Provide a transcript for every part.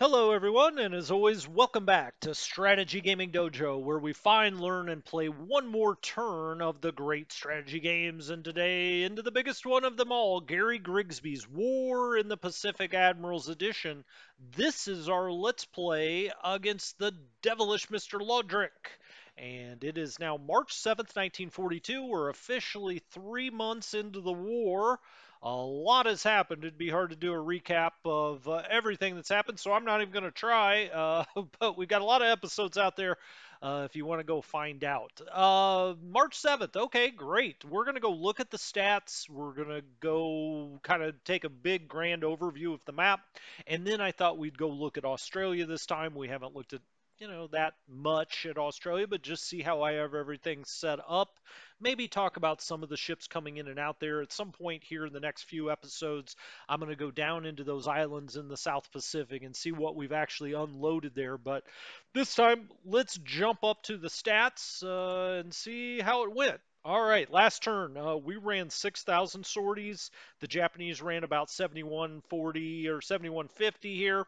Hello, everyone, and as always, welcome back to Strategy Gaming Dojo, where we find, learn, and play one more turn of the great strategy games. And today, into the biggest one of them all, Gary Grigsby's War in the Pacific Admirals Edition. This is our Let's Play against the devilish Mr. Lodrick. And it is now March 7th, 1942. We're officially 3 months into the war. A lot has happened. It'd be hard to do a recap of everything that's happened, so I'm not even going to try. But we've got a lot of episodes out there if you want to go find out. March 7th. Okay, great. We're going to go look at the stats. We're going to go kind of take a big grand overview of the map. And then I thought we'd go look at Australia this time. We haven't looked at that much at Australia, but just see how I have everything set up. Maybe talk about some of the ships coming in and out there. At some point here in the next few episodes, I'm going to go down into those islands in the South Pacific and see what we've actually unloaded there. But this time, let's jump up to the stats and see how it went. All right, last turn. We ran 6,000 sorties. The Japanese ran about 7,140 or 7,150 here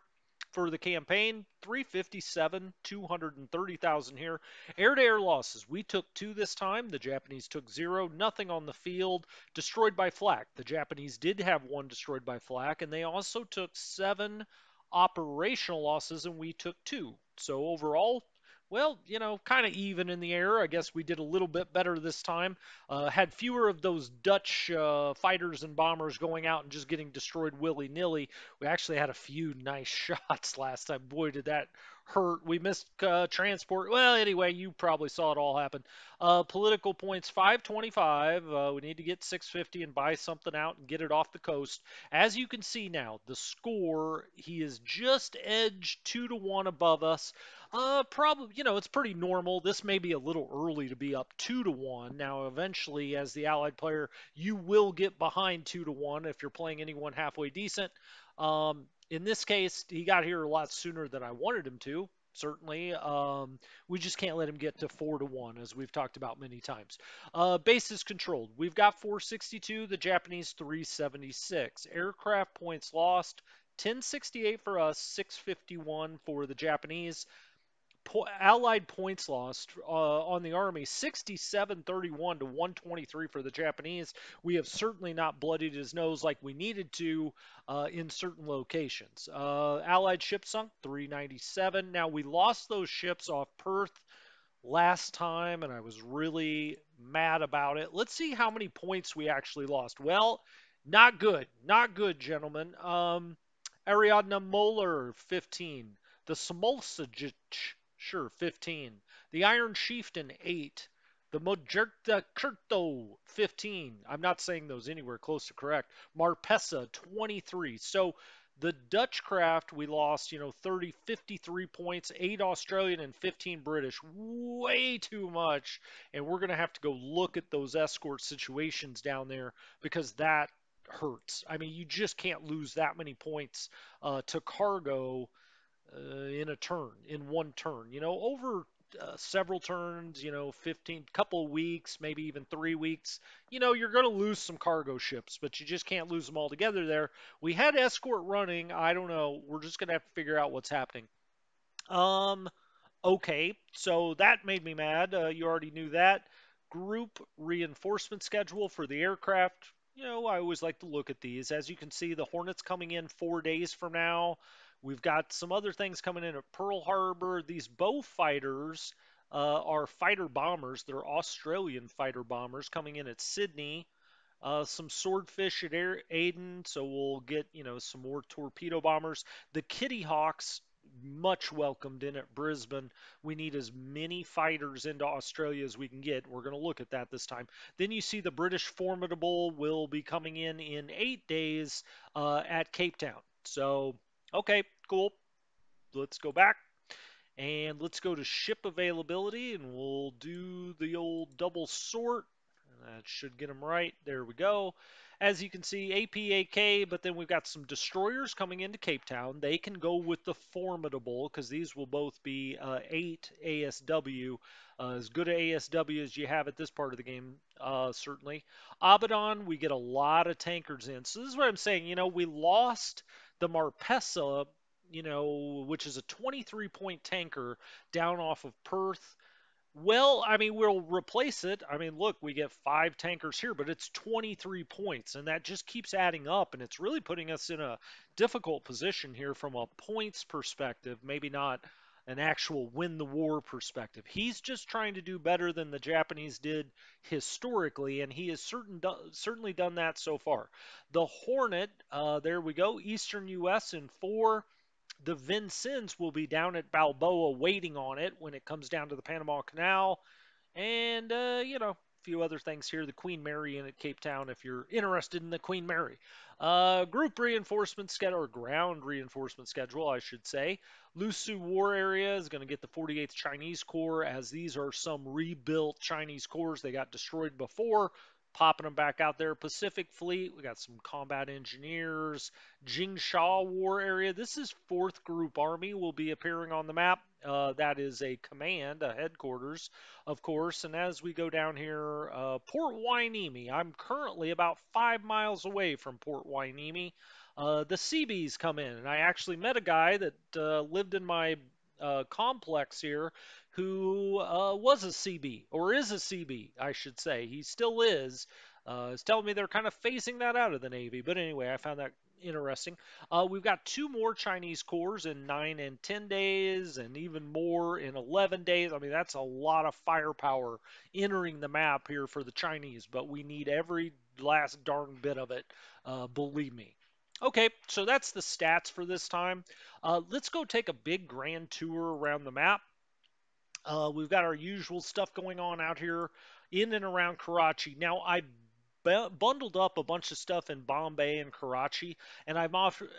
for the campaign. 357, 230,000 here. Air-to-air losses. We took two this time. The Japanese took zero. Nothing on the field. Destroyed by flak. The Japanese did have one destroyed by flak, and they also took seven operational losses, and we took two. So overall, well, kind of even in the air. I guess we did a little bit better this time. Had fewer of those Dutch fighters and bombers going out and just getting destroyed willy nilly. We actually had a few nice shots last time. Boy, did that hurt. We missed transport. Well, anyway, you probably saw it all happen. Political points 525. We need to get 650 and buy something out and get it off the coast. As you can see now, the score, he is just edged 2-1 above us. Probably, it's pretty normal. This may be a little early to be up 2-1. Now, eventually, as the allied player, you will get behind 2-1 if you're playing anyone halfway decent. In this case, he got here a lot sooner than I wanted him to. Certainly, we just can't let him get to 4-1, as we've talked about many times. Bases controlled. We've got 462. The Japanese 376. Aircraft points lost. 1068 for us, 651 for the Japanese. Allied points lost on the Army 67-31 to 123 for the Japanese. We have certainly not bloodied his nose like we needed to in certain locations. Allied ship sunk 397. Now we lost those ships off Perth last time, and I was really mad about it. Let's see how many points we actually lost. Well, not good. Not good, gentlemen. Ariadne Moller, 15. The Smolcic, sure, 15. The Iron Chieftain, 8. The Mojerta Kurto, 15. I'm not saying those anywhere close to correct. Marpessa, 23. So the Dutch craft, we lost, 30, 53 points, 8 Australian and 15 British. Way too much. And we're going to have to go look at those escort situations down there because that hurts. I mean, you just can't lose that many points to cargo in a turn, in one turn. Over several turns, 15, couple of weeks, maybe even 3 weeks, you're going to lose some cargo ships, but you just can't lose them all together there. We had escort running. I don't know. We're just going to have to figure out what's happening. Um, okay, so that made me mad. You already knew that. Group reinforcement schedule for the aircraft. I always like to look at these. As you can see, the Hornet's coming in 4 days from now. We've got some other things coming in at Pearl Harbor. These bow fighters are fighter bombers. They're Australian fighter bombers coming in at Sydney. Some swordfish at Aden, so we'll get some more torpedo bombers. The Kitty Hawks, much welcomed in at Brisbane. We need as many fighters into Australia as we can get. We're going to look at that this time. Then you see the British Formidable will be coming in 8 days at Cape Town. So, okay, cool. Let's go back. And let's go to ship availability, and we'll do the old double sort. That should get them right. There we go. As you can see, APAK, but then we've got some destroyers coming into Cape Town. They can go with the Formidable because these will both be 8 ASW. As good a ASW as you have at this part of the game, certainly. Abaddon, we get a lot of tankers in. So this is what I'm saying. We lost the Marpessa which is a 23-point tanker down off of Perth. Well, I mean, we'll replace it. I mean, look, we get 5 tankers here, but it's 23 points, and that just keeps adding up, and it's really putting us in a difficult position here from a points perspective, maybe not an actual win the war perspective. He's just trying to do better than the Japanese did historically, and he has certainly done that so far. The Hornet, there we go, Eastern U.S. in 4. The Vincennes will be down at Balboa waiting on it when it comes down to the Panama Canal. And, a few other things here. The Queen Mary in at Cape Town if you're interested in the Queen Mary. Group reinforcement schedule, or ground reinforcement schedule, I should say. Lusu War Area is going to get the 48th Chinese Corps, as these are some rebuilt Chinese corps. They got destroyed before, popping them back out there. Pacific Fleet, we got some combat engineers. Jingsha War Area, this is 4th Group Army, will be appearing on the map. That is a command, a headquarters, of course. And as we go down here, Port Hueneme. I'm currently about 5 miles away from Port Hueneme. The Seabees come in, and I actually met a guy that lived in my complex here who was a CB, or is a CB, I should say. He still is. Is telling me they're kind of phasing that out of the Navy. But anyway, I found that interesting. We've got 2 more Chinese corps in 9 and 10 days, and even more in 11 days. I mean, that's a lot of firepower entering the map here for the Chinese, but we need every last darn bit of it, believe me. Okay, so that's the stats for this time. Let's go take a big grand tour around the map. We've got our usual stuff going on out here in and around Karachi. Now, I bundled up a bunch of stuff in Bombay and Karachi, and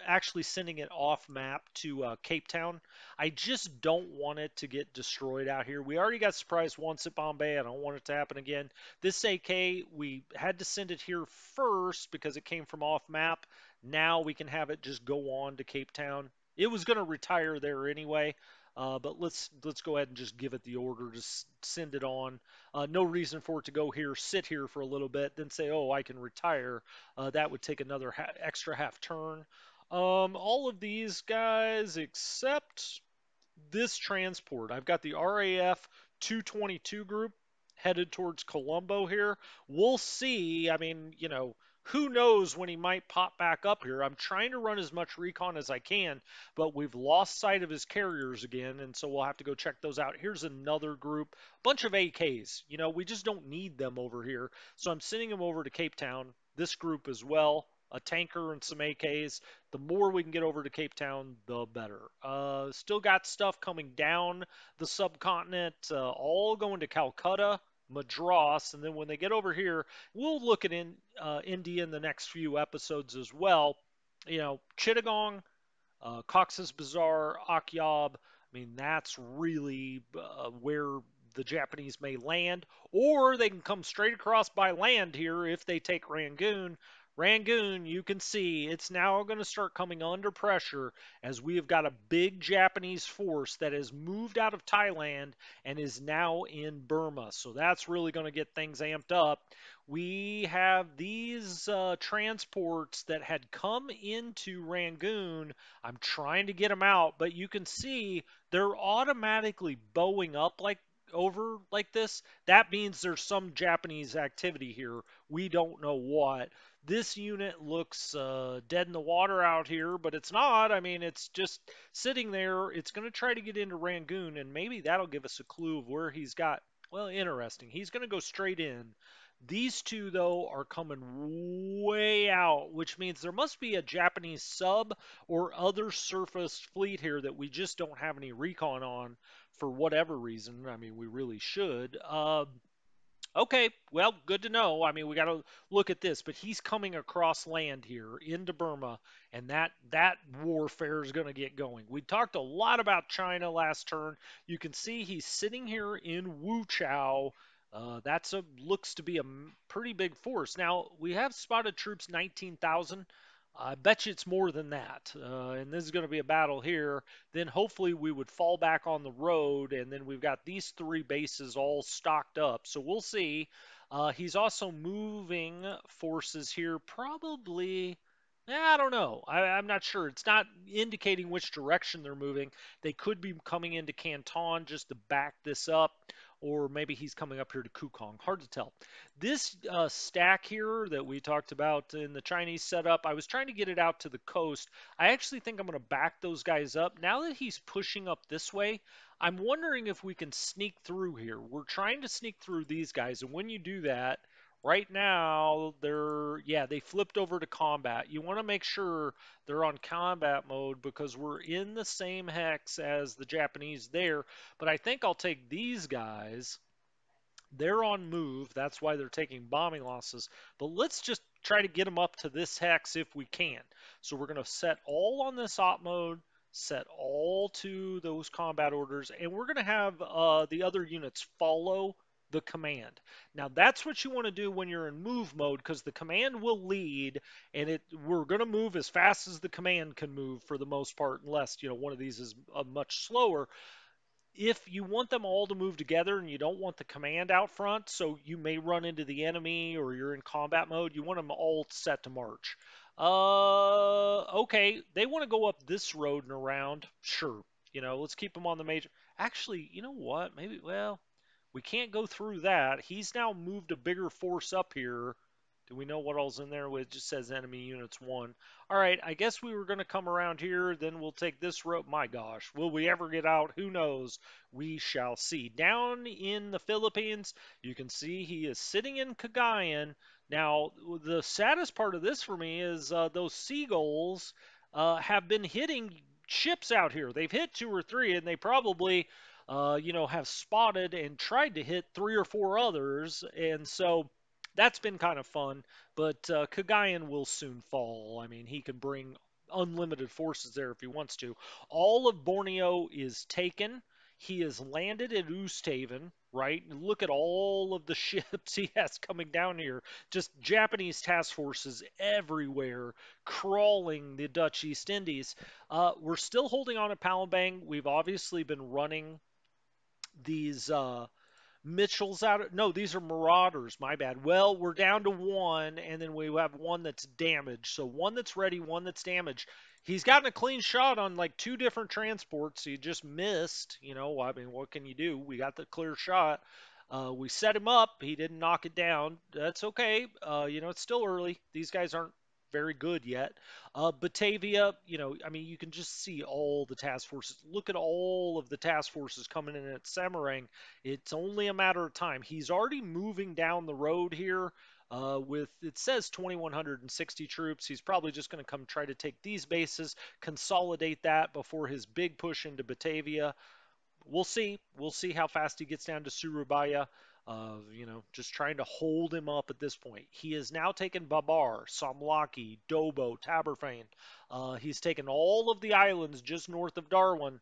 actually sending it off map to Cape Town. I just don't want it to get destroyed out here. We already got surprised once at Bombay. I don't want it to happen again. This AK, we had to send it here first because it came from off map. Now we can have it just go on to Cape Town. It was going to retire there anyway, but let's go ahead and just give it the order to send it on. No reason for it to go here, sit here for a little bit, then say, "Oh, I can retire." That would take another extra half turn. All of these guys except this transport. I've got the RAF 222 group headed towards Colombo here. We'll see. I mean, who knows when he might pop back up here. I'm trying to run as much recon as I can, but we've lost sight of his carriers again, and so we'll have to go check those out. Here's another group, bunch of AKs. We just don't need them over here, so I'm sending them over to Cape Town. This group as well, a tanker and some AKs. The more we can get over to Cape Town, the better. Still got stuff coming down the subcontinent, all going to Calcutta, Madras, and then when they get over here, we'll look at India in the next few episodes as well. Chittagong, Cox's Bazar, Akyab. I mean, that's really where the Japanese may land, or they can come straight across by land here if they take Rangoon. Rangoon, you can see it's now going to start coming under pressure as we have got a big Japanese force that has moved out of Thailand and is now in Burma. So that's really going to get things amped up. We have these transports that had come into Rangoon. I'm trying to get them out, but you can see they're automatically bowing up over like this. That means there's some Japanese activity here. We don't know what. This unit looks dead in the water out here, but it's not. I mean, it's just sitting there. It's going to try to get into Rangoon, and maybe that'll give us a clue of where he's got. Well, interesting. He's going to go straight in. These two, though, are coming way out, which means there must be a Japanese sub or other surface fleet here that we just don't have any recon on for whatever reason. I mean, we really should. Okay, well, good to know. I mean, we got to look at this, but he's coming across land here into Burma, and that warfare is going to get going. We talked a lot about China last turn. You can see he's sitting here in Wuchao. That's looks to be a pretty big force. Now we have spotted troops 19,000. I bet you it's more than that. And this is going to be a battle here. Then hopefully we would fall back on the road, and then we've got these 3 bases all stocked up. So we'll see. He's also moving forces here, probably. I don't know. I'm not sure. It's not indicating which direction they're moving. They could be coming into Canton just to back this up, or maybe he's coming up here to Kukong. Hard to tell. This stack here that we talked about in the Chinese setup, I was trying to get it out to the coast. I actually think I'm going to back those guys up. Now that he's pushing up this way, I'm wondering if we can sneak through here. We're trying to sneak through these guys, and when you do that, right now, yeah, they flipped over to combat. You want to make sure they're on combat mode because we're in the same hex as the Japanese there. But I think I'll take these guys. They're on move. That's why they're taking bombing losses. But let's just try to get them up to this hex if we can. So we're going to set all on this op mode, set all to those combat orders, and we're going to have the other units follow the command. Now that's what you want to do when you're in move mode because the command will lead and we're going to move as fast as the command can move for the most part unless one of these is much slower. If you want them all to move together and you don't want the command out front, so you may run into the enemy or you're in combat mode, you want them all set to march. Okay, they want to go up this road and around. Sure, let's keep them on the major. Actually, you know what? Maybe, well, we can't go through that. He's now moved a bigger force up here. Do we know what all's in there? It just says enemy units 1. All right, I guess we were going to come around here. Then we'll take this road. My gosh, will we ever get out? Who knows? We shall see. Down in the Philippines, you can see he is sitting in Cagayan. Now, the saddest part of this for me is those seagulls have been hitting ships out here. They've hit 2 or 3, and they probably have spotted and tried to hit 3 or 4 others. And so that's been kind of fun. But Kagayan will soon fall. I mean, he can bring unlimited forces there if he wants to. All of Borneo is taken. He has landed at Oosthaven, right? And look at all of the ships he has coming down here. Just Japanese task forces everywhere, crawling the Dutch East Indies. We're still holding on at Palembang. We've obviously been running these Mitchell's out. No, these are Marauders. My bad. Well, we're down to one, and then we have one that's damaged. So one that's ready, one that's damaged. He's gotten a clean shot on like 2 different transports. He just missed. I mean, what can you do? We got the clear shot. We set him up. He didn't knock it down. That's okay. It's still early. These guys aren't very good yet. Batavia, I mean, you can just see all the task forces. Look at all of the task forces coming in at Semarang. It's only a matter of time. He's already moving down the road here with, it says 2,160 troops. He's probably just going to come try to take these bases, consolidate that before his big push into Batavia. We'll see. We'll see how fast he gets down to Surabaya. Just trying to hold him up at this point. He has now taken Babar, Samlaki, Dobo, Taberfane. He's taken all of the islands just north of Darwin.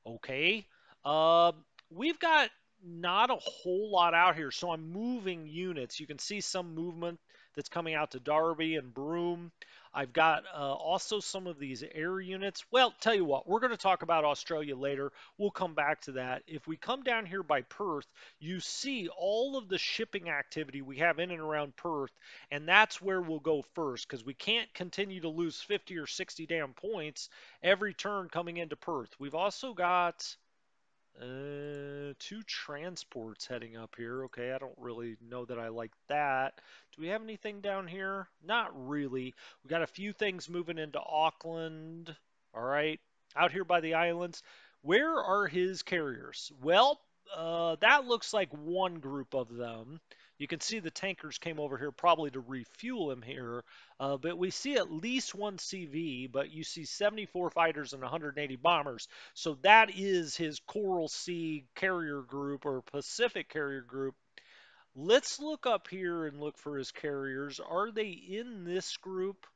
Okay. Uh, we've got not a whole lot out here, so I'm moving units. You can see some movement that's coming out to Derby and Broome. I've got also some of these air units. Well, tell you what, we're going to talk about Australia later. We'll come back to that. If we come down here by Perth, you see all of the shipping activity we have in and around Perth, and that's where we'll go first because we can't continue to lose 50 or 60 damn points every turn coming into Perth. We've also got 2 transports heading up here. Okay, I don't really know that I like that. Do we have anything down here? Not really. We got a few things moving into Auckland. All right, out here by the islands. Where are his carriers? Well, that looks like one group of them. You can see the tankers came over here probably to refuel him here, but we see at least one CV, but you see 74 fighters and 180 bombers. So that is his Coral Sea carrier group or Pacific carrier group. Let's look up here and look for his carriers. Are they in this group?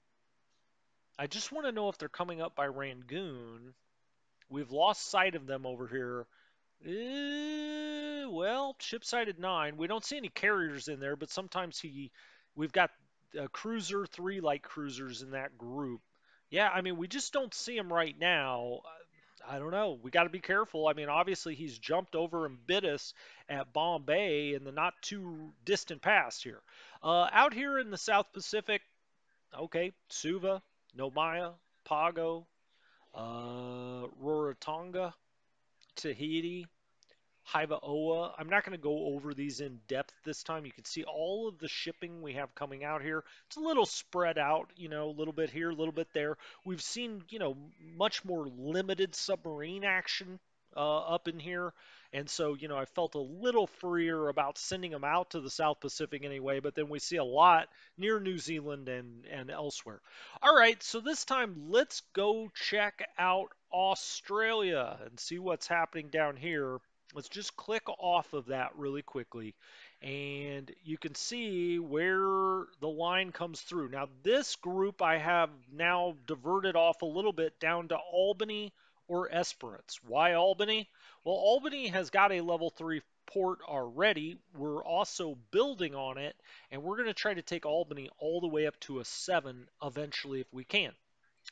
I just want to know if they're coming up by Rangoon. We've lost sight of them over here. Well, ship sighted 9. We don't see any carriers in there, but sometimes we've got a cruiser, 3 light cruisers in that group. Yeah, I mean, we just don't see them right now. I don't know. We got to be careful. I mean, obviously he's jumped over and bit us at Bombay in the not too distant past here. Out here in the South Pacific, okay, Suva. Nomaya, Pago, Rarotonga, Tahiti, Haiva. I'm not going to go over these in depth this time. You can see all of the shipping we have coming out here. It's a little spread out, a little bit here, a little bit there. We've seen, much more limited submarine action up in here. And so, I felt a little freer about sending them out to the South Pacific anyway, but then we see a lot near New Zealand and elsewhere. All right, so this time let's go check out Australia and see what's happening down here. Let's just click off of that really quickly, and you can see where the line comes through. Now, this group I have now diverted off a little bit down to Albany or Esperance. Why Albany? Well, Albany has got a level 3 port already. We're also building on it, and we're going to try to take Albany all the way up to a 7 eventually if we can.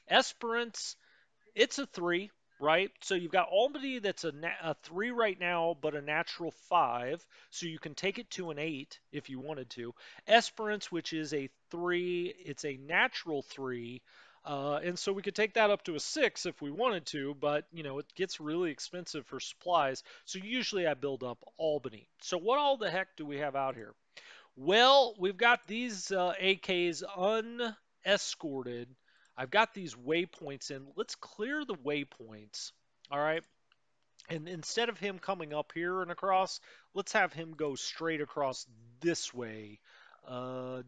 Esperance, it's a 3, right? So you've got Albany that's a 3 right now, but a natural 5. So you can take it to an 8 if you wanted to. Esperance, which is a 3, it's a natural 3. And so we could take that up to a 6 if we wanted to, but it gets really expensive for supplies. So usually I build up Albany. So what all the heck do we have out here? Well, we've got these AKs unescorted. I've got these waypoints in. Let's clear the waypoints. All right. And instead of him coming up here and across, let's have him go straight across this way,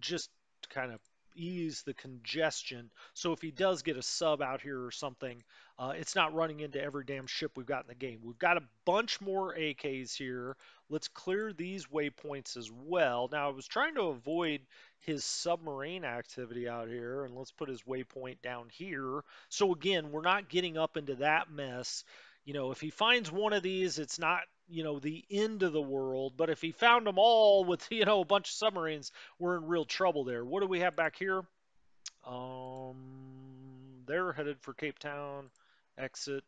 just to kind of ease the congestion. So if he does get a sub out here or something, it's not running into every damn ship we've got in the game. We've got a bunch more AKs here. Let's clear these waypoints as well. Now, I was trying to avoid his submarine activity out here, and let's put his waypoint down here. So again, we're not getting up into that mess. If he finds one of these, it's not, the end of the world. But if he found them all with, a bunch of submarines, we're in real trouble there. What do we have back here? They're headed for Cape Town. Exit.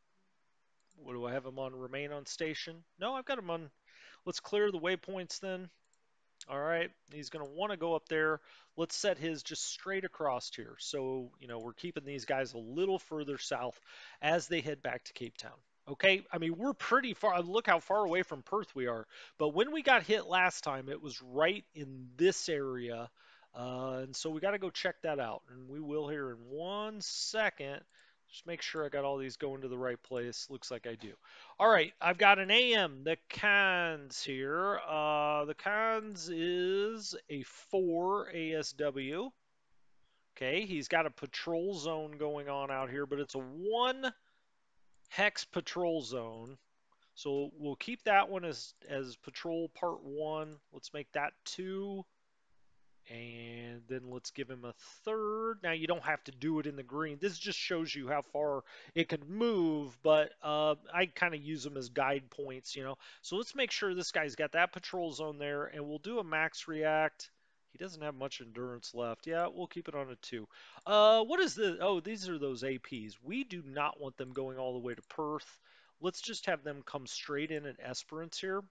What do I have them on? Remain on station? No, I've got them on. Let's clear the waypoints then. All right, he's going to want to go up there. Let's set his just straight across here. So, we're keeping these guys a little further south as they head back to Cape Town. Okay, I mean, we're pretty far. Look how far away from Perth we are. But when we got hit last time, it was right in this area. And so we got to go check that out. And we will here in 1 second. Just make sure I got all these going to the right place. Looks like I do. All right, I've got an AM, the Cans here. The Cans is a 4 ASW. Okay, he's got a patrol zone going on out here, but it's a 1 hex patrol zone. So we'll keep that one as patrol part 1. Let's make that 2. And then let's give him a 3rd. Now you don't have to do it in the green. This just shows you how far it can move, but I kind of use them as guide points. So let's make sure this guy's got that patrol zone there, and we'll do a max react. He doesn't have much endurance left. Yeah, we'll keep it on a 2. What is the? Oh, these are those APs. We do not want them going all the way to Perth. Let's just have them come straight in at Esperance here.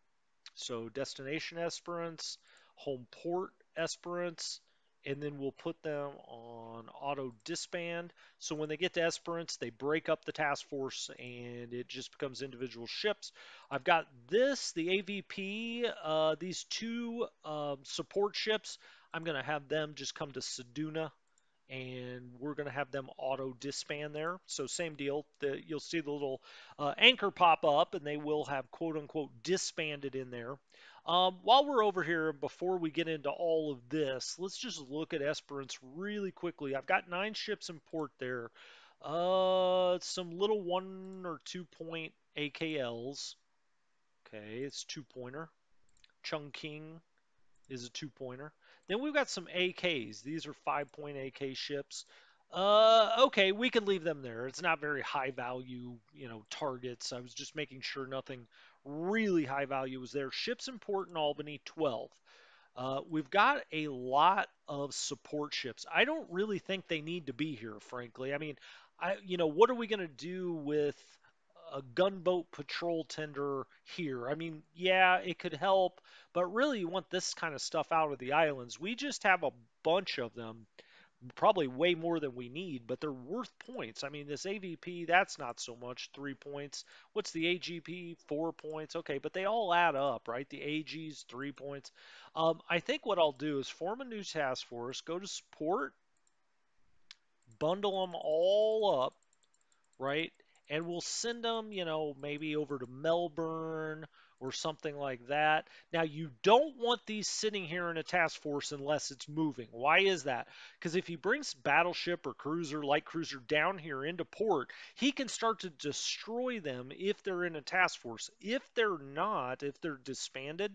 So destination Esperance, home port Esperance, and then we'll put them on auto disband. So when they get to Esperance, they break up the task force and it just becomes individual ships. I've got the AVP, these 2 support ships. I'm going to have them just come to Seduna, and we're going to have them auto disband there. So same deal. You'll see the little anchor pop up, and they will have quote unquote disbanded in there. While we're over here, before we get into all of this, let's just look at Esperance really quickly. I've got 9 ships in port there. Some little 1 or 2 point AKLs. Okay, it's 2-pointer. Chungking is a 2-pointer. Then we've got some AKs. These are 5-point AK ships. Okay, we can leave them there. It's not very high value, targets. I was just making sure nothing really high value was there. Ships in Port in Albany, 12. We've got a lot of support ships. I don't really think they need to be here, frankly. I mean, what are we going to do with a gunboat patrol tender here? I mean, yeah, it could help, but really you want this kind of stuff out of the islands. We just have a bunch of them probably way more than we need, but they're worth points. I mean, this AVP, that's not so much, 3 points. What's the AGP? 4 points. Okay, but they all add up, right? The AG's 3 points. I think what I'll do is form a new task force, go to support, bundle them all up, right? And we'll send them, maybe over to Melbourne or something like that. Now, you don't want these sitting here in a task force unless it's moving. Why is that? Because if he brings battleship or cruiser, light cruiser down here into port, he can start to destroy them if they're in a task force. If they're not, if they're disbanded,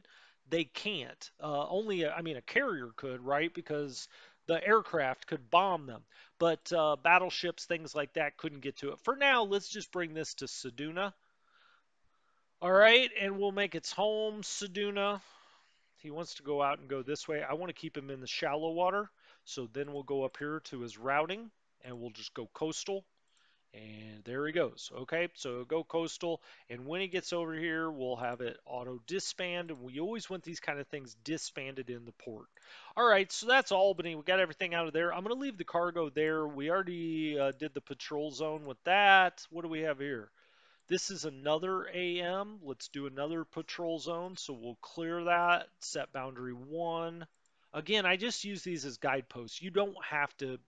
they can't. Only, I mean, a carrier could, right? Because the aircraft could bomb them, but battleships, things like that, couldn't get to it. For now, let's just bring this to Seduna. All right, and we'll make its home Seduna. He wants to go out and go this way. I want to keep him in the shallow water, so then we'll go up here to his routing, and we'll just go coastal. And there he goes. Okay, so go coastal, and when he gets over here, we'll have it auto disband. And we always want these kind of things disbanded in the port. All right, so that's Albany. We got everything out of there. I'm going to leave the cargo there. We already did the patrol zone with that. What do we have here? This is another AM. Let's do another patrol zone. So we'll clear that. Set boundary 1. Again, I just use these as guideposts. You don't have to,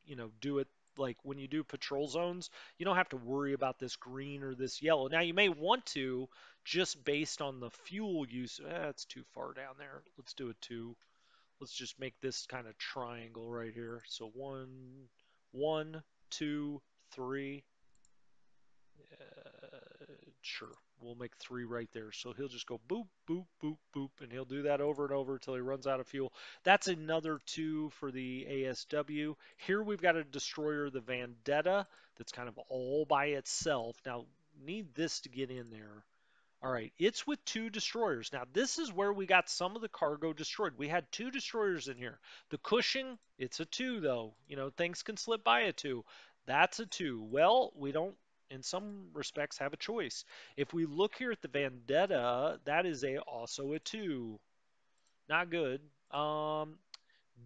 do it like when you do patrol zones. You don't have to worry about this green or this yellow. Now, you may want to just based on the fuel use. It's too far down there. Let's do a 2. Let's just make this kind of triangle right here. So 1, 2, 3. Sure, we'll make 3 right there. So he'll just go boop, boop, boop, boop, and he'll do that over and over until he runs out of fuel. That's another 2 for the ASW. Here we've got a destroyer, the Vendetta, that's kind of all by itself. Now, need this to get in there. All right, it's with 2 destroyers. Now, this is where we got some of the cargo destroyed. We had 2 destroyers in here. The Cushing, it's a 2, though. Things can slip by a 2. That's a 2. Well, we don't, in some respects, have a choice. If we look here at the Vendetta, that is also a 2. Not good.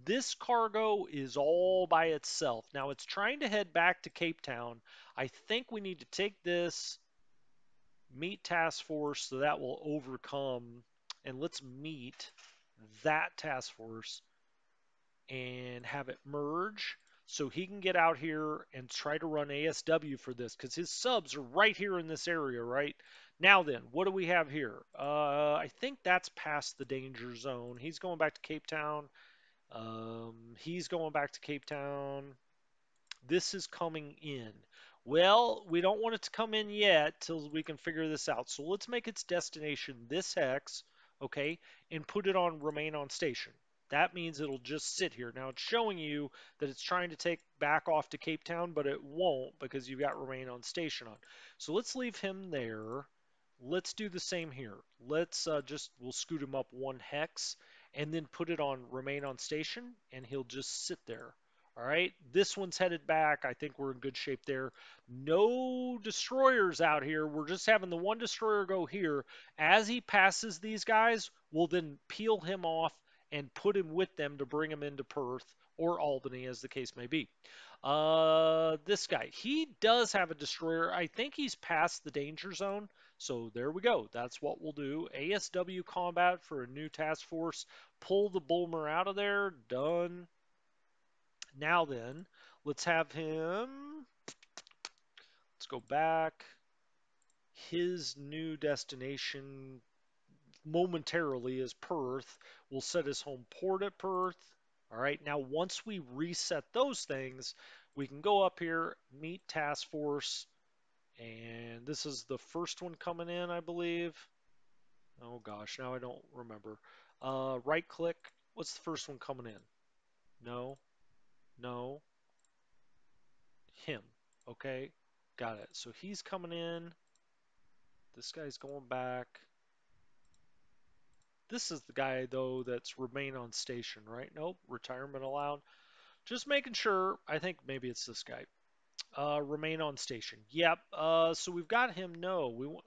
This cargo is all by itself. Now, it's trying to head back to Cape Town. I think we need to take this meet task force, so that will overcome, and let's meet that task force and have it merge so he can get out here and try to run ASW for this because his subs are right here in this area, right? Now then, what do we have here? I think that's past the danger zone. He's going back to Cape Town. He's going back to Cape Town. This is coming in. Well, we don't want it to come in yet till we can figure this out. So let's make its destination this hex, okay, and put it on remain on station. That means it'll just sit here. Now it's showing you that it's trying to take back off to Cape Town, but it won't because you've got remain on station on. So let's leave him there. Let's do the same here. Let's we'll scoot him up 1 hex and then put it on remain on station and he'll just sit there. All right, this one's headed back. I think we're in good shape there. No destroyers out here. We're just having the 1 destroyer go here. As he passes these guys, we'll then peel him off and put him with them to bring him into Perth or Albany, as the case may be. This guy, he does have a destroyer. I think he's past the danger zone. So there we go. That's what we'll do. ASW combat for a new task force. Pull the Bulmer out of there. Done. Now then, let's have him, let's go back. His new destination momentarily is Perth. We'll set his home port at Perth. All right, now once we reset those things, we can go up here, meet task force, and this is the first one coming in, I believe. Oh gosh, now I don't remember. Right click, what's the first one coming in? No, no, him. Okay, got it. So he's coming in. This guy's going back. This is the guy, though, that's remain on station, right? Nope, retirement allowed. Just making sure. I think maybe it's this guy. Remain on station. Yep. So we've got him. No, we want.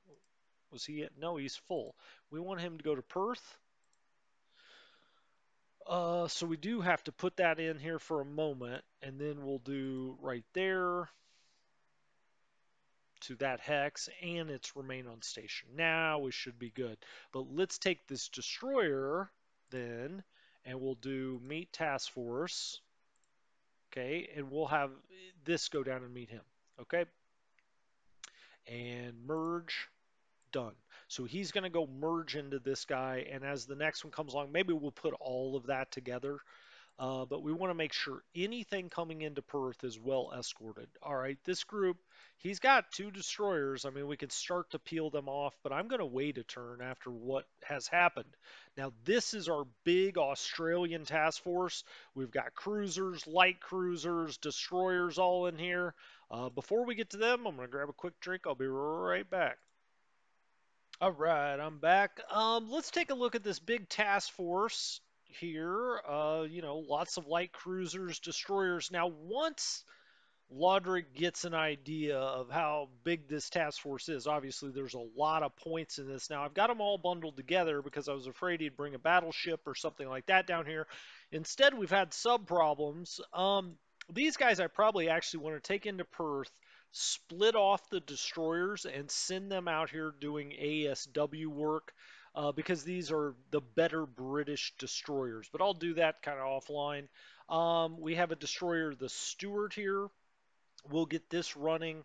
Was he? No, he's full. We want him to go to Perth. So we do have to put that in here for a moment, and then we'll do right there to that hex, and it's remain on station. Now we should be good. But let's take this destroyer then, and we'll do meet task force. Okay, and we'll have this go down and meet him. Okay, and merge, done. So he's going to go merge into this guy, and as the next one comes along, maybe we'll put all of that together. But we want to make sure anything coming into Perth is well escorted. All right, this group, he's got two destroyers. I mean, we can start to peel them off, but I'm going to wait a turn after what has happened. Now, this is our big Australian task force. We've got cruisers, light cruisers, destroyers all in here. Before we get to them, I'm going to grab a quick drink. I'll be right back. All right, I'm back. Let's take a look at this big task force here. Lots of light cruisers, destroyers. Now, once Lodrick gets an idea of how big this task force is. Obviously, there's a lot of points in this. Now, I've got them all bundled together because I was afraid he'd bring a battleship or something like that down here. Instead, we've had sub problems. These guys I probably actually want to take into Perth, split off the destroyers, and send them out here doing ASW work. Because these are the better British destroyers, but I'll do that kind of offline. We have a destroyer, the Stuart here. We'll get this running,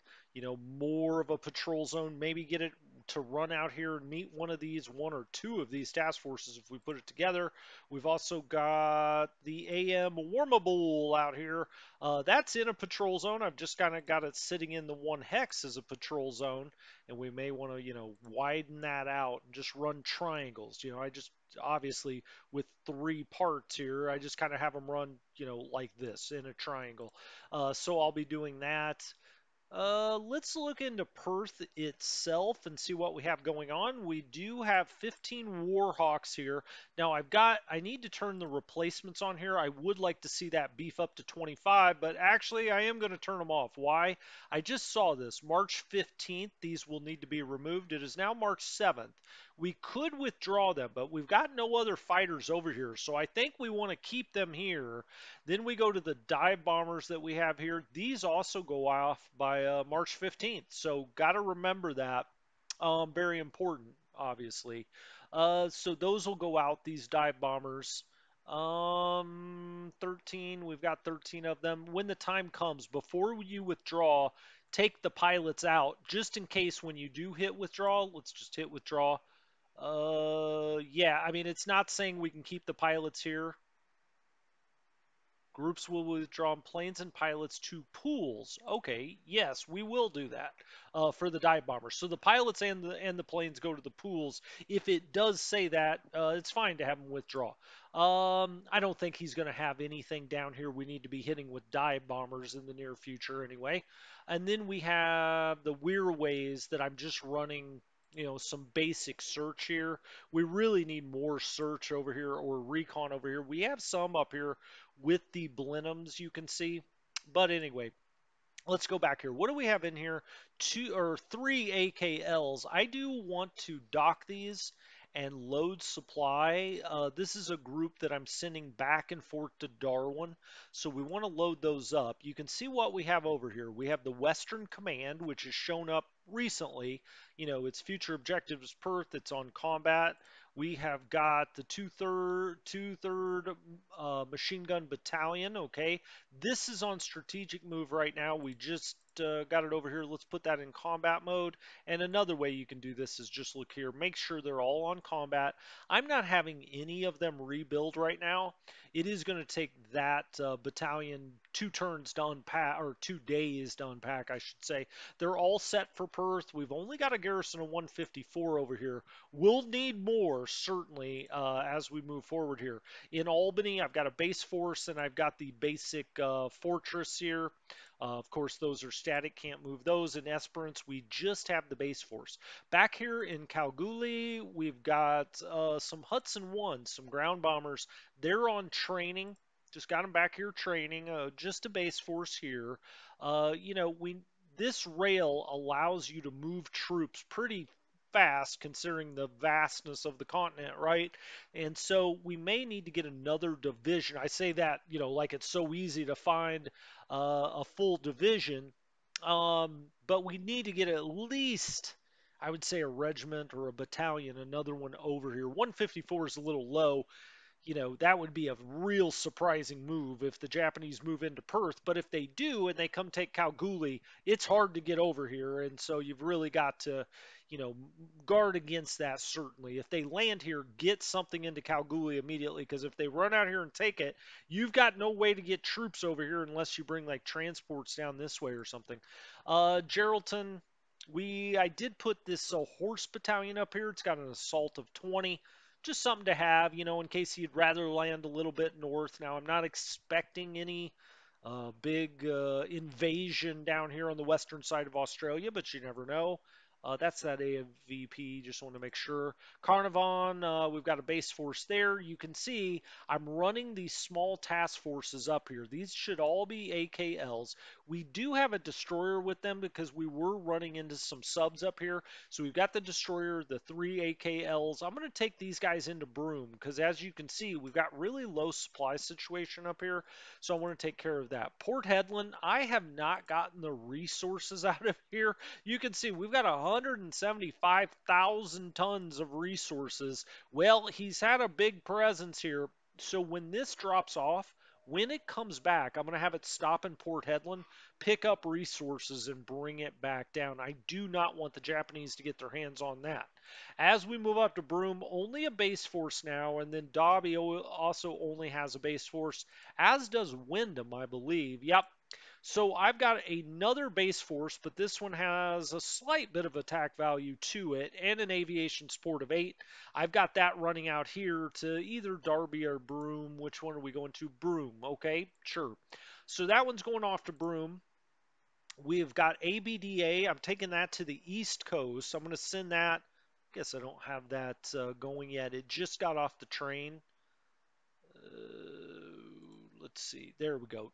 more of a patrol zone, maybe get it to run out here and meet one of these, one or two of these task forces if we put it together. We've also got the AM Warmable out here. That's in a patrol zone. I've just kind of got it sitting in the one hex as a patrol zone, and we may want to, widen that out and just run triangles. I just obviously with three parts here, I just kind of have them run, like this in a triangle. So I'll be doing that. Let's look into Perth itself and see what we have going on. We do have 15 Warhawks here. Now I need to turn the replacements on here. I would like to see that beef up to 25, but actually I am going to turn them off. Why? I just saw this. March 15th, these will need to be removed. It is now March 7th. We could withdraw them, but we've got no other fighters over here, so I think we want to keep them here. Then we go to the dive bombers that we have here. These also go off by March 15th. So got to remember that. Very important, obviously. So those will go out, these dive bombers. 13, we've got 13 of them. When the time comes, before you withdraw, take the pilots out just in case when you do hit withdraw. Let's just hit withdraw. Yeah, I mean, it's not saying we can keep the pilots here. Groups will withdraw planes and pilots to pools. Okay, yes, we will do that for the dive bombers. So the pilots and the planes go to the pools. If it does say that, it's fine to have them withdraw. I don't think he's going to have anything down here we need to be hitting with dive bombers in the near future anyway. And then we have the Weirways that I'm just running. Some basic search here. We really need more search over here or recon over here. We have some up here with the Blenheims you can see. But anyway, let's go back here. What do we have in here? Two or three AKLs. I do want to dock these and load supply. This is a group that I'm sending back and forth to Darwin. So we want to load those up. You can see what we have over here. We have the Western Command, which has shown up recently. Its future objectives Perth. It's on combat. We have got the two third machine gun battalion. Okay, this is on strategic move right now. We just got it over here. Let's put that in combat mode. And another way you can do this is just look here. Make sure they're all on combat. I'm not having any of them rebuild right now. It is going to take that battalion 2 turns to unpack, or 2 days to unpack, I should say. They're all set for Perth. We've only got a garrison of 154 over here. We'll need more, certainly, as we move forward here. In Albany, I've got a base force and I've got the basic fortress here. Of course, those are static, can't move those. In Esperance, we just have the base force. Back here in Kalgoorlie, we've got some Hudson 1, some ground bombers. They're on training. Just got them back here training. Just a base force here. We this rail allows you to move troops pretty fast considering the vastness of the continent, right? And so we may need to get another division. I say that, like it's so easy to find a full division, but we need to get at least, I would say, a regiment or a battalion, another one over here. 154 is a little low. That would be a real surprising move if the Japanese move into Perth. But if they do and they come take Kalgoorlie, it's hard to get over here. And so you've really got to, you know, guard against that, certainly. If they land here, get something into Kalgoorlie immediately, because if they run out here and take it, you've got no way to get troops over here unless you bring like transports down this way or something. Geraldton, I did put this horse battalion up here. It's got an assault of 20, just something to have, in case you'd rather land a little bit north. Now, I'm not expecting any big invasion down here on the western side of Australia, but you never know. That's that AVP. Just want to make sure. Carnarvon, we've got a base force there. You can see I'm running these small task forces up here. These should all be AKLs. We do have a destroyer with them because we were running into some subs up here. So we've got the destroyer, the 3 AKLs. I'm going to take these guys into Broome because, as you can see, we've got really low supply situation up here. So I want to take care of that. Port Hedland, I have not gotten the resources out of here. You can see we've got 175,000 tons of resources. Well, he's had a big presence here. So when this drops off, when it comes back, I'm going to have it stop in Port Hedland, pick up resources, and bring it back down. I do not want the Japanese to get their hands on that. As we move up to Broome, only a base force now, and then Dobby also only has a base force, as does Wyndham, I believe. Yep. So I've got another base force, but this one has a slight bit of attack value to it and an aviation support of 8. I've got that running out here to either Derby or Broome. Which one are we going to? Broome. Okay, sure. So that one's going off to Broome. We've got ABDA. I'm taking that to the East Coast. I'm going to send that. I guess I don't have that going yet. It just got off the train. Let's see. There we go.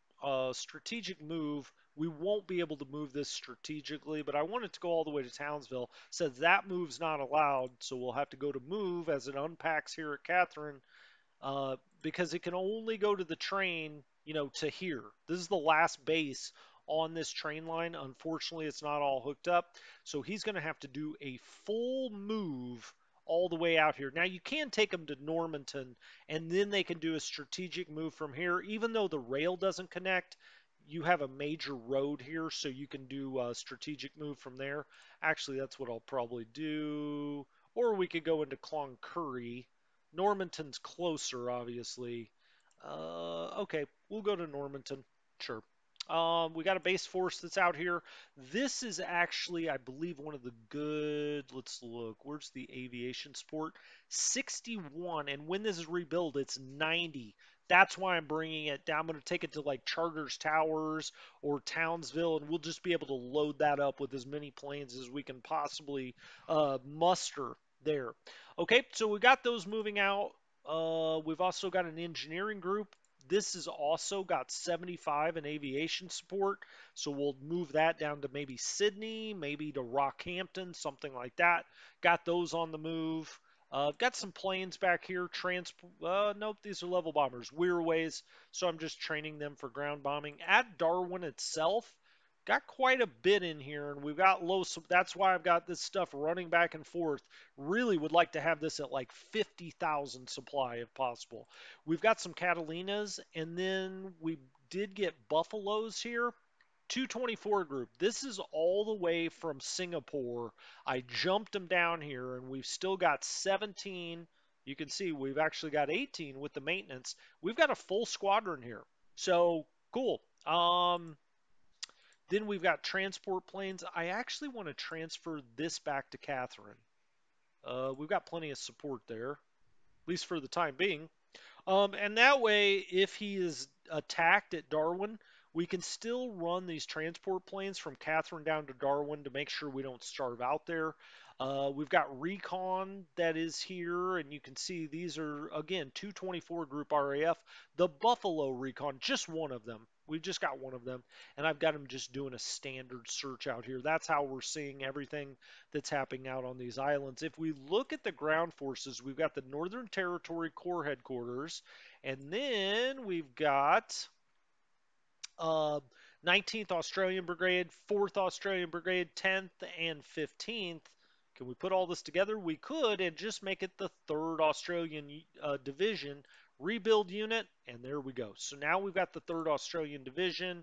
Strategic move. We won't be able to move this strategically, but I want it to go all the way to Townsville. Says that move's not allowed, so we'll have to go to move as it unpacks here at Catherine, because it can only go to the train, to here. This is the last base on this train line. Unfortunately, it's not all hooked up, so he's going to have to do a full move all the way out here. Now, you can take them to Normanton, and then they can do a strategic move from here. Even though the rail doesn't connect, you have a major road here, so you can do a strategic move from there. Actually, that's what I'll probably do. Or we could go into Cloncurry. Normanton's closer, obviously. Okay, we'll go to Normanton. Sure. We got a base force that's out here. This is actually, I believe, one of the good. Let's look. Where's the aviation sport? 61. And when this is rebuilt, it's 90. That's why I'm bringing it down. I'm going to take it to like Charters Towers or Townsville, and we'll just be able to load that up with as many planes as we can possibly muster there. Okay, so we got those moving out. We've also got an engineering group. This has also got 75 in aviation support, so we'll move that down to maybe Sydney, maybe to Rockhampton, something like that. Got those on the move. Got some planes back here. Nope, these are level bombers. Weirways, so I'm just training them for ground bombing. At Darwin itself, got quite a bit in here, and we've got low. That's why I've got this stuff running back and forth. Really would like to have this at like 50,000 supply if possible. We've got some Catalinas, and then we did get Buffaloes here. 224 group. This is all the way from Singapore. I jumped them down here, and we've still got 17. You can see we've actually got 18 with the maintenance. We've got a full squadron here. So cool. Then we've got transport planes. I actually want to transfer this back to Catherine. We've got plenty of support there, at least for the time being. And that way, if he is attacked at Darwin, we can still run these transport planes from Catherine down to Darwin to make sure we don't starve out there. We've got recon that is here, and you can see these are, again, 224 Group RAF. The Buffalo recon, just one of them. We've just got one of them, and I've got them just doing a standard search out here. That's how we're seeing everything that's happening out on these islands. If we look at the ground forces, we've got the Northern Territory Corps headquarters, and then we've got uh, 19th Australian Brigade, 4th Australian Brigade, 10th, and 15th. Can we put all this together? We could and just make it the 3rd Australian Division rebuild unit, and there we go. So now we've got the 3rd Australian Division.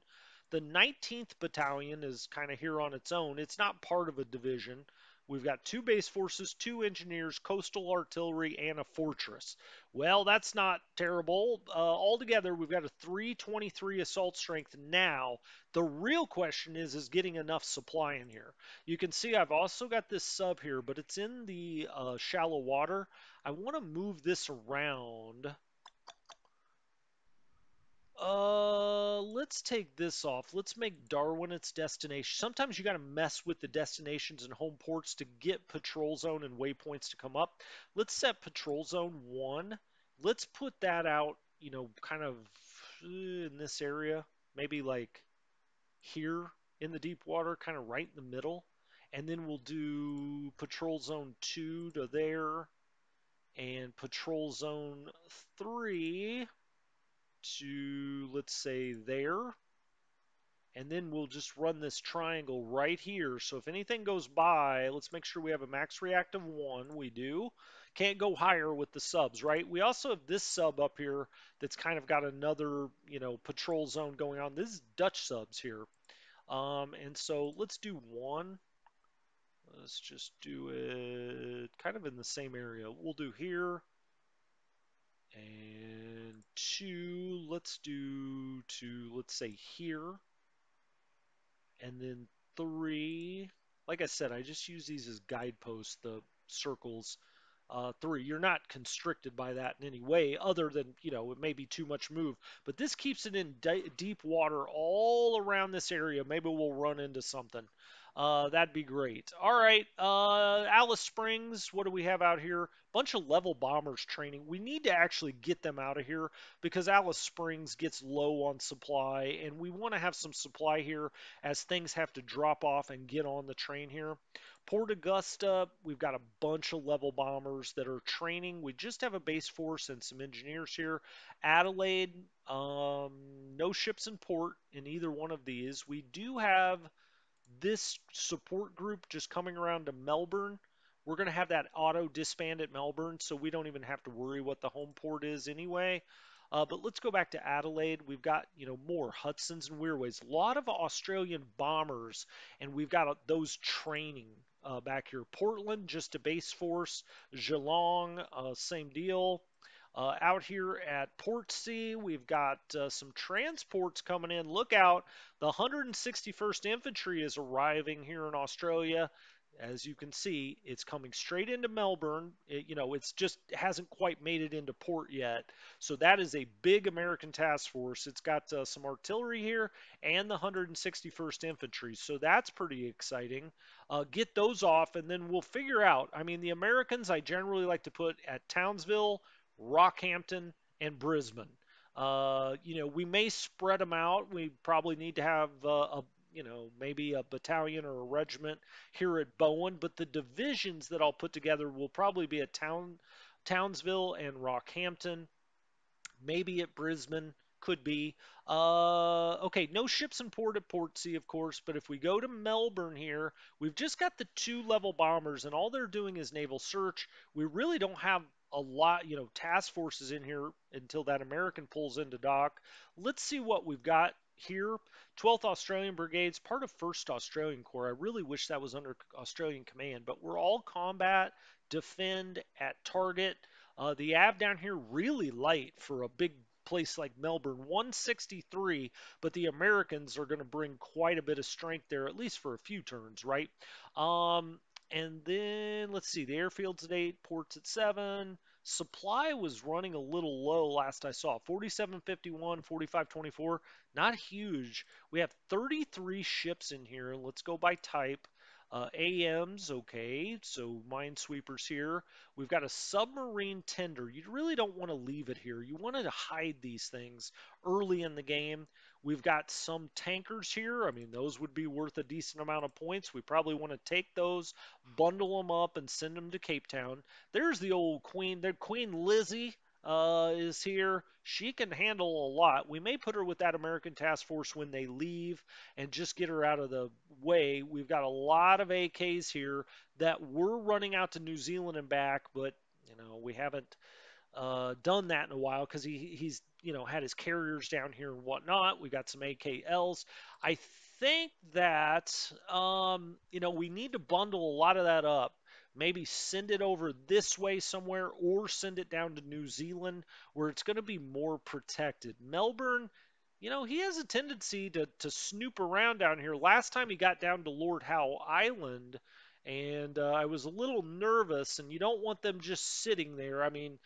The 19th Battalion is kind of here on its own. It's not part of a division. We've got 2 base forces, 2 engineers, coastal artillery, and a fortress. Well, that's not terrible. Altogether, we've got a 323 assault strength now. The real question is getting enough supply in here. You can see I've also got this sub here, but it's in the shallow water. I want to move this around. Let's take this off. Let's make Darwin its destination. Sometimes you got to mess with the destinations and home ports to get patrol zone and waypoints to come up. Let's set patrol zone 1. Let's put that out, kind of in this area, maybe like here in the deep water, kind of right in the middle. And then we'll do patrol zone 2 to there and patrol zone 3 to, let's say, there. And then we'll just run this triangle right here. So if anything goes by, let's make sure we have a max reactive 1. We do. Can't go higher with the subs, right? We also have this sub up here that's kind of got another, patrol zone going on. This is Dutch subs here. And so let's do 1. Let's just do it kind of in the same area. We'll do here. And 2, let's do to, let's say, here. And then 3, like I said, I just use these as guideposts, the circles. 3, you're not constricted by that in any way other than, it may be too much move. But this keeps it in deep water all around this area. Maybe we'll run into something. That'd be great. All right, Alice Springs, what do we have out here? Bunch of level bombers training. We need to actually get them out of here because Alice Springs gets low on supply, and we want to have some supply here as things have to drop off and get on the train here. Port Augusta, we've got a bunch of level bombers that are training. We just have a base force and some engineers here. Adelaide, no ships in port in either one of these. We do have this support group just coming around to Melbourne. We're going to have that auto disband at Melbourne, so we don't even have to worry what the home port is anyway. But let's go back to Adelaide. We've got, more Hudsons and Weirways. A lot of Australian bombers, and we've got those training back here. Portland, just a base force. Geelong, same deal. Out here at Portsea, we've got some transports coming in. Look out, the 161st Infantry is arriving here in Australia. As you can see, it's coming straight into Melbourne. It's just hasn't quite made it into port yet. So that is a big American task force. It's got some artillery here and the 161st Infantry. So that's pretty exciting. Get those off, and then we'll figure out. I mean, the Americans I generally like to put at Townsville, Rockhampton, and Brisbane. We may spread them out. We probably need to have maybe a battalion or a regiment here at Bowen, but the divisions that I'll put together will probably be at Townsville and Rockhampton, maybe at Brisbane, could be. Okay, no ships in port at Portsea, of course, but if we go to Melbourne here, we've just got the 2 level bombers, and all they're doing is naval search. We really don't have a lot, task forces in here until that American pulls into dock. Let's see what we've got here. 12th Australian Brigade's part of 1st Australian Corps. I really wish that was under Australian command, but we're all combat, defend at target. The Av down here really light for a big place like Melbourne, 163, but the Americans are going to bring quite a bit of strength there, at least for a few turns, right? And then let's see, the airfield's at 8, ports at 7. Supply was running a little low last I saw, 4751, 4524, not huge. We have 33 ships in here. Let's go by type. AMs, okay, so minesweepers here. We've got a submarine tender. You really don't want to leave it here. You want to hide these things early in the game. We've got some tankers here. I mean, those would be worth a decent amount of points. We probably want to take those, bundle them up, and send them to Cape Town. There's the old queen. The Queen Lizzie is here. She can handle a lot. We may put her with that American task force when they leave and just get her out of the way. We've got a lot of AKs here that we're running out to New Zealand and back, but we haven't done that in a while because he's had his carriers down here and whatnot. We got some AKLs. I think that we need to bundle a lot of that up. Maybe send it over this way somewhere or send it down to New Zealand where it's going to be more protected. Melbourne, he has a tendency to snoop around down here. Last time he got down to Lord Howe Island, and I was a little nervous, and you don't want them just sitting there. I mean,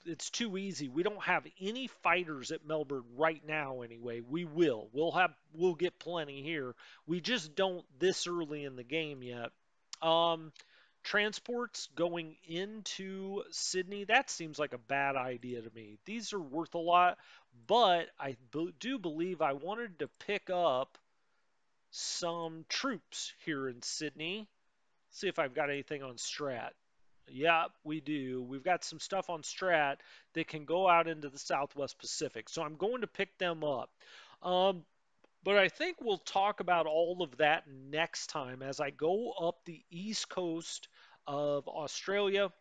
it's too easy. We don't have any fighters at Melbourne right now anyway. We will. We'll get plenty here. We just don't this early in the game yet. Um Transports going into Sydney, that seems like a bad idea to me. These are worth a lot, but do believe I wanted to pick up some troops here in Sydney. See if I've got anything on Strat. Yeah, we do. We've got some stuff on Strat that can go out into the Southwest Pacific. So I'm going to pick them up. Um, but I think we'll talk about all of that next time as I go up the east coast of Australia.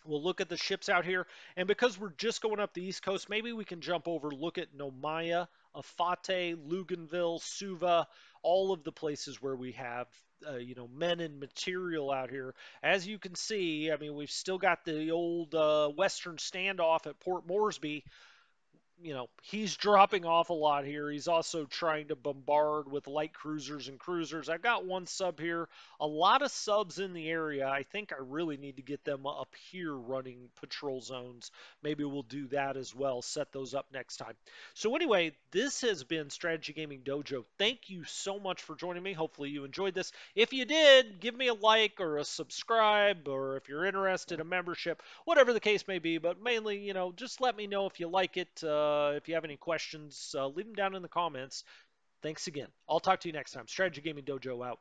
We'll look at the ships out here. And because we're just going up the East Coast, maybe we can jump over, look at Nomaya, Afate, Luganville, Suva, all of the places where we have, men and material out here. As you can see, I mean, we've still got the old Western standoff at Port Moresby. He's dropping off a lot here. He's also trying to bombard with light cruisers and cruisers. I've got one sub here, a lot of subs in the area. I think I really need to get them up here running patrol zones. Maybe we'll do that as well, set those up next time. So anyway, this has been Strategy Gaming Dojo. Thank you so much for joining me. Hopefully you enjoyed this. If you did, give me a like or a subscribe, or if you're interested, a membership, whatever the case may be. But mainly, just let me know if you like it. If you have any questions, leave them down in the comments. Thanks again. I'll talk to you next time. Strategy Gaming Dojo out.